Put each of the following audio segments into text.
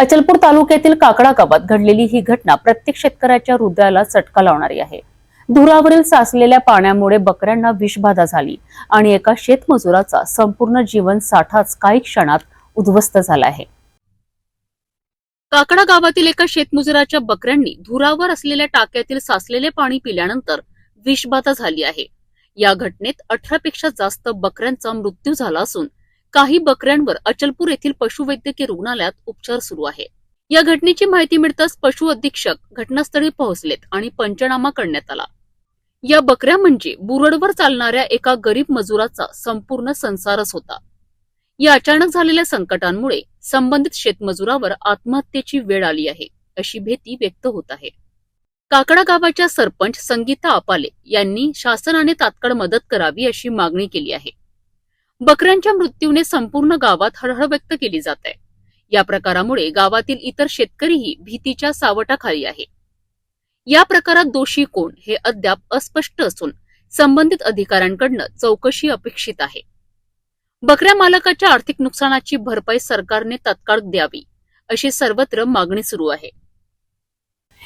अचलपूर तालुक्यातील काकडा गावात घडलेली ही घटना प्रत्येक शेतकऱ्याच्या हृदयाला चटका लावणारी आहे। धुरावरील साचलेल्या पाण्यामुळे बकऱ्यांना विषबाधा झाली आणि एका शेतमजुराचा संपूर्ण जीवन साठाच काही क्षणात उद्ध्वस्त झाला आहे। काकडा गावातील एका शेतमजुराच्या बकऱ्यांनी धुरावर असलेल्या टाक्यातील साचलेले पाणी पिल्यानंतर विषबाधा झाली आहे। या घटनेत 18 पेक्षा जास्त बकऱ्यांचा मृत्यू झाला असून काही बकऱ्यांवर अचलपूर येथील पशुवैद्यकीय रुग्णालयात उपचार सुरू आहे। या घटनेची माहिती मिळताच पशु अधीक्षक घटनास्थळी पोहोचलेत आणि पंचनामा करण्यात आला। या बकऱ्या म्हणजे बुरडवर चालणाऱ्या एका गरीब मजुराचा संपूर्ण संसारच होता। या अचानक झालेल्या संकटांमुळे संबंधित शेतमजुरावर आत्महत्येची वेळ आली आहे, अशी भीती व्यक्त होत आहे। काकडा गावाच्या सरपंच संगीता अपाले यांनी शासनाने तात्काळ मदत करावी अशी मागणी केली आहे। बकऱ्यांच्या मृत्यूने संपूर्ण गावात हळहळ व्यक्त केली जात आहे। या प्रकारामुळे गावातील इतर शेतकरीही भीतीच्या सावटाखाली आहे। या प्रकारात दोषी कोण हे अद्याप अस्पष्ट असून संबंधित अधिकाऱ्यांकडून चौकशी अपेक्षित आहे। बकऱ्या मालकाच्या आर्थिक नुकसानाची भरपाई सरकारने तात्काळ द्यावी, अशी सर्वत्र मागणी सुरू आहे।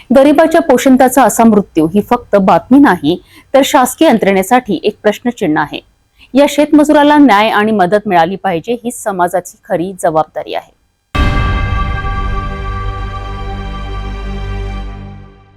गरिबाच्या पोशिंद्याचा असा मृत्यू ही फक्त बातमी नाही, तर शासकीय यंत्रणेसाठी एक प्रश्नचिन्ह आहे। या शेतमजुराला न्याय आणि मदत मिळाली पाहिजे, ही समाजाची खरी जबाबदारी आहे।